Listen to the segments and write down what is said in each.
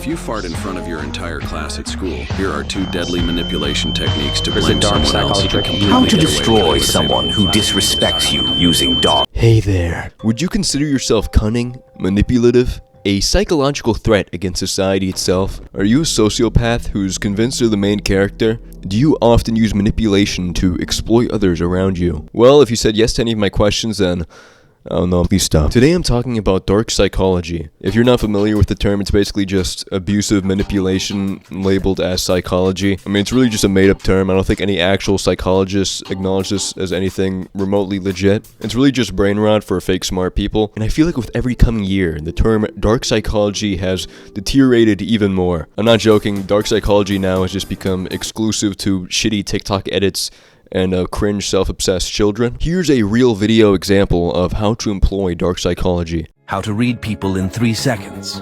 If you fart in front of your entire class at school, here are 2 deadly manipulation techniques to blame someone else. How to destroy someone who disrespects you using dark. Hey there. Would you consider yourself cunning, manipulative, a psychological threat against society itself? Are you a sociopath who's convinced they're the main character? Do you often use manipulation to exploit others around you? Well, if you said yes to any of my questions, then oh no, please stop. Today I'm talking about dark psychology. If you're not familiar with the term, it's basically just abusive manipulation labeled as psychology. I mean, it's really just a made-up term. I don't think any actual psychologists acknowledge this as anything remotely legit. It's really just brain rot for fake smart people. And I feel like with every coming year, the term dark psychology has deteriorated even more. I'm not joking, dark psychology now has just become exclusive to shitty TikTok edits and cringe self-obsessed children. Here's a real video example of how to employ dark psychology. How to read people in 3 seconds.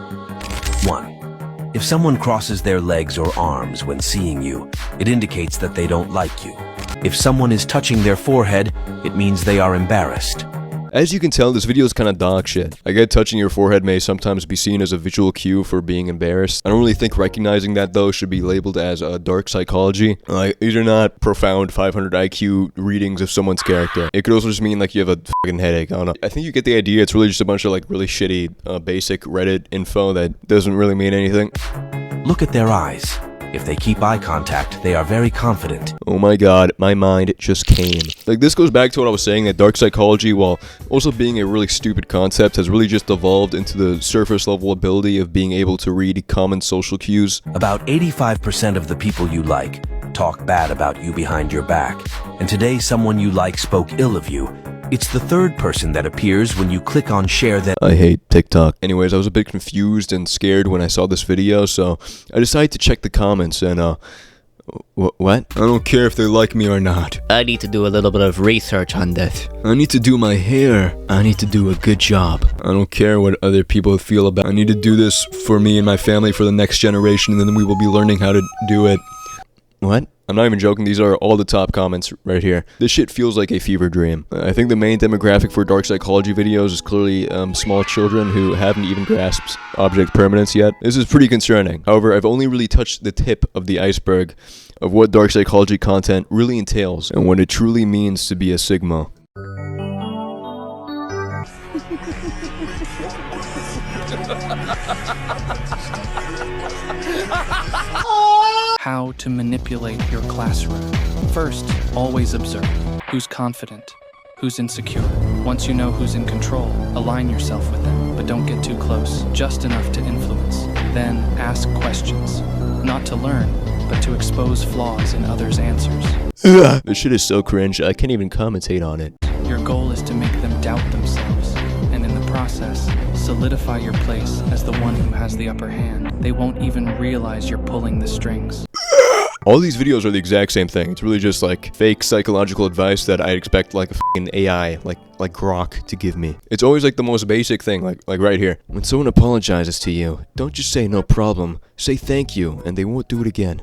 1. If someone crosses their legs or arms when seeing you, it indicates that they don't like you. If someone is touching their forehead, it means they are embarrassed. As you can tell, this video is kind of dog shit. I get touching your forehead may sometimes be seen as a visual cue for being embarrassed. I don't really think recognizing that though should be labeled as dark psychology. Like, these are not profound 500 IQ readings of someone's character. It could also just mean like you have a fucking headache. I don't know. I think you get the idea. It's really just a bunch of like really shitty basic Reddit info that doesn't really mean anything. Look at their eyes. If they keep eye contact, they are very confident. Oh my god, my mind just came. Like, this goes back to what I was saying, that dark psychology, while also being a really stupid concept, has really just evolved into the surface level ability of being able to read common social cues. About 85% of the people you like talk bad about you behind your back. And today someone you like spoke ill of you. It's the third person that appears when you click on share that. I hate TikTok. Anyways, I was a bit confused and scared when I saw this video, so I decided to check the comments and, what? I don't care if they like me or not. I need to do a little bit of research on this. I need to do my hair. I need to do a good job. I don't care what other people feel about. I need to do this for me and my family for the next generation, and then we will be learning how to do it. What? I'm not even joking, these are all the top comments right here. This shit feels like a fever dream. I think the main demographic for dark psychology videos is clearly small children who haven't even grasped object permanence yet. This is pretty concerning. However, I've only really touched the tip of the iceberg of what dark psychology content really entails and what it truly means to be a Sigma. How to manipulate your classroom. First, always observe who's confident, who's insecure. Once you know who's in control, align yourself with them, but don't get too close, just enough to influence. Then ask questions, not to learn, but to expose flaws in others' answers. This shit is so cringe, I can't even commentate on it. Your goal is to make them doubt themselves, and in the process, solidify your place as the one who has the upper hand. They won't even realize you're pulling the strings. All these videos are the exact same thing. It's really just like fake psychological advice that I'd expect like a f***ing AI, like Grok to give me. It's always like the most basic thing, like right here. When someone apologizes to you, don't just say no problem, say thank you, and they won't do it again.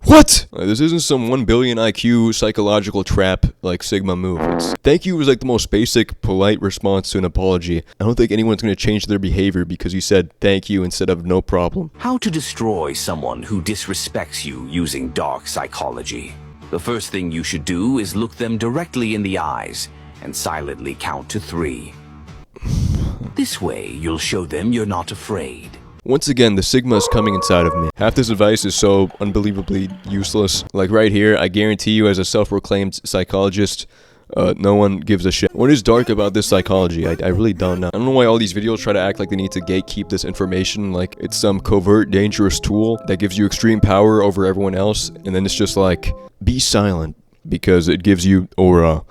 What? This isn't some 1 billion IQ psychological trap like Sigma move. Thank you is like the most basic, polite response to an apology. I don't think anyone's gonna change their behavior because you said thank you instead of no problem. How to destroy someone who disrespects you using dark psychology. The first thing you should do is look them directly in the eyes and silently count to 3. This way, you'll show them you're not afraid. Once again, the Sigma is coming inside of me. Half this advice is so unbelievably useless. Like right here, I guarantee you as a self-proclaimed psychologist, no one gives a shit. What is dark about this psychology? I really don't know. I don't know why all these videos try to act like they need to gatekeep this information, like it's some covert, dangerous tool that gives you extreme power over everyone else, and then it's just like, be silent, because it gives you aura.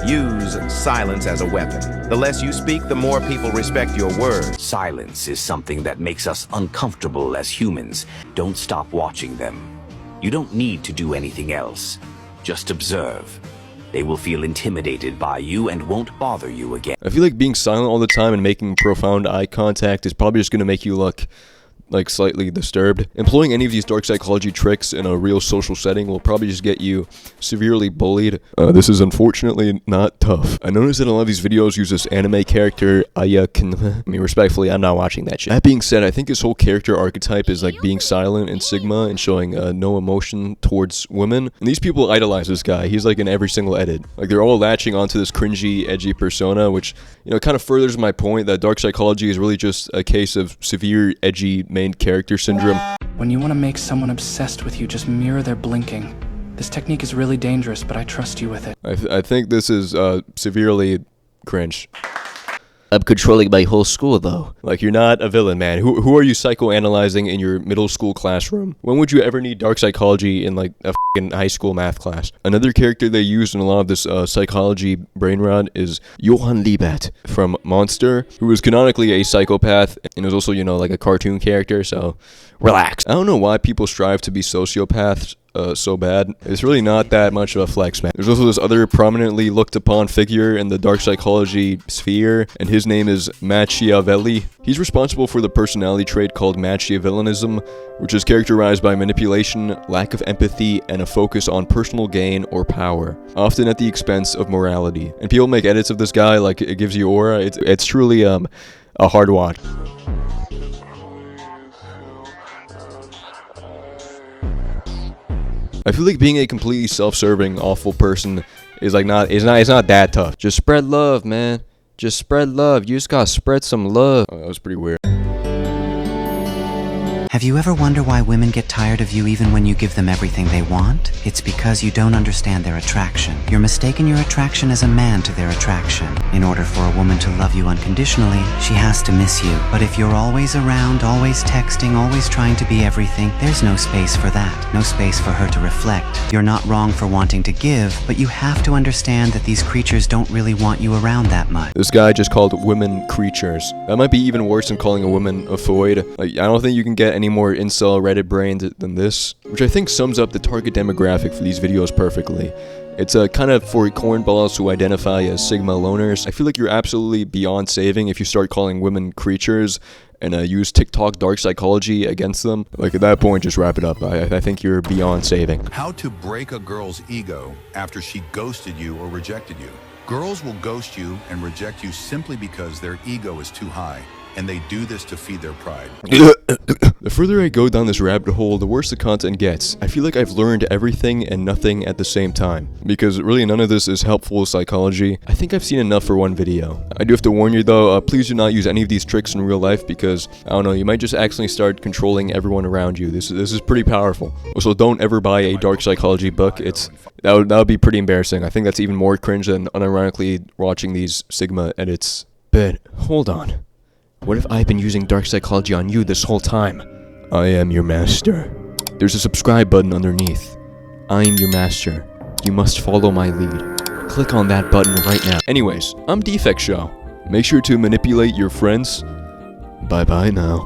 Use silence as a weapon. The less you speak, the more people respect your words. Silence is something that makes us uncomfortable as humans. Don't stop watching them. You don't need to do anything else. Just observe. They will feel intimidated by you and won't bother you again. I feel like being silent all the time and making profound eye contact is probably just going to make you look like slightly disturbed. Employing any of these dark psychology tricks in a real social setting will probably just get you severely bullied. This is unfortunately not tough. I noticed that a lot of these videos use this anime character, Aya I mean, respectfully, I'm not watching that shit. That being said, I think his whole character archetype is like being silent in Sigma and showing no emotion towards women. And these people idolize this guy. He's like in every single edit. Like they're all latching onto this cringy, edgy persona, which, you know, kind of furthers my point that dark psychology is really just a case of severe, edgy main character syndrome. When you want to make someone obsessed with you, just mirror their blinking. This technique is really dangerous, but I trust you with it. I think this is severely cringe. I'm controlling my whole school, though. Like, you're not a villain, man. Who are you psychoanalyzing in your middle school classroom? When would you ever need dark psychology in, like, a f***ing high school math class? Another character they used in a lot of this psychology brain rot is Johann Liebert from Monster, who is canonically a psychopath, and is also, you know, like a cartoon character, so relax. I don't know why people strive to be sociopaths so bad. It's really not that much of a flex, man. There's also this other prominently looked upon figure in the dark psychology sphere, and his name is Machiavelli. He's responsible for the personality trait called Machiavellianism, which is characterized by manipulation, lack of empathy, and a focus on personal gain or power, often at the expense of morality. And people make edits of this guy like it gives you aura. It's truly a hard watch. I feel like being a completely self-serving, awful person is like it's not that tough. Just spread love, man. Just spread love. You just gotta spread some love. Oh, that was pretty weird. Have you ever wondered why women get tired of you even when you give them everything they want? It's because you don't understand their attraction. You're mistaken your attraction as a man to their attraction. In order for a woman to love you unconditionally, she has to miss you. But if you're always around, always texting, always trying to be everything, there's no space for that. No space for her to reflect. You're not wrong for wanting to give, but you have to understand that these creatures don't really want you around that much. This guy just called women creatures. That might be even worse than calling a woman a void. Like, I don't think you can get any more incel Reddit brained than this, which I think sums up the target demographic for these videos perfectly. It's kind of for cornballs who identify as Sigma loners. I feel like you're absolutely beyond saving if you start calling women creatures and use TikTok dark psychology against them. Like, at that point, just wrap it up. I think you're beyond saving. How to break a girl's ego after she ghosted you or rejected you. Girls will ghost you and reject you simply because their ego is too high, and they do this to feed their pride. The further I go down this rabbit hole, the worse the content gets. I feel like I've learned everything and nothing at the same time, because really none of this is helpful psychology. I think I've seen enough for one video. I do have to warn you though, please do not use any of these tricks in real life, because, I don't know, you might just accidentally start controlling everyone around you. This is pretty powerful. Also, don't ever buy a dark psychology book. That would be pretty embarrassing. I think that's even more cringe than unironically watching these Sigma edits. But, hold on. What if I've been using dark psychology on you this whole time? I am your master. There's a subscribe button underneath. I am your master. You must follow my lead. Click on that button right now. Anyways, I'm Defect Show. Make sure to manipulate your friends. Bye bye now.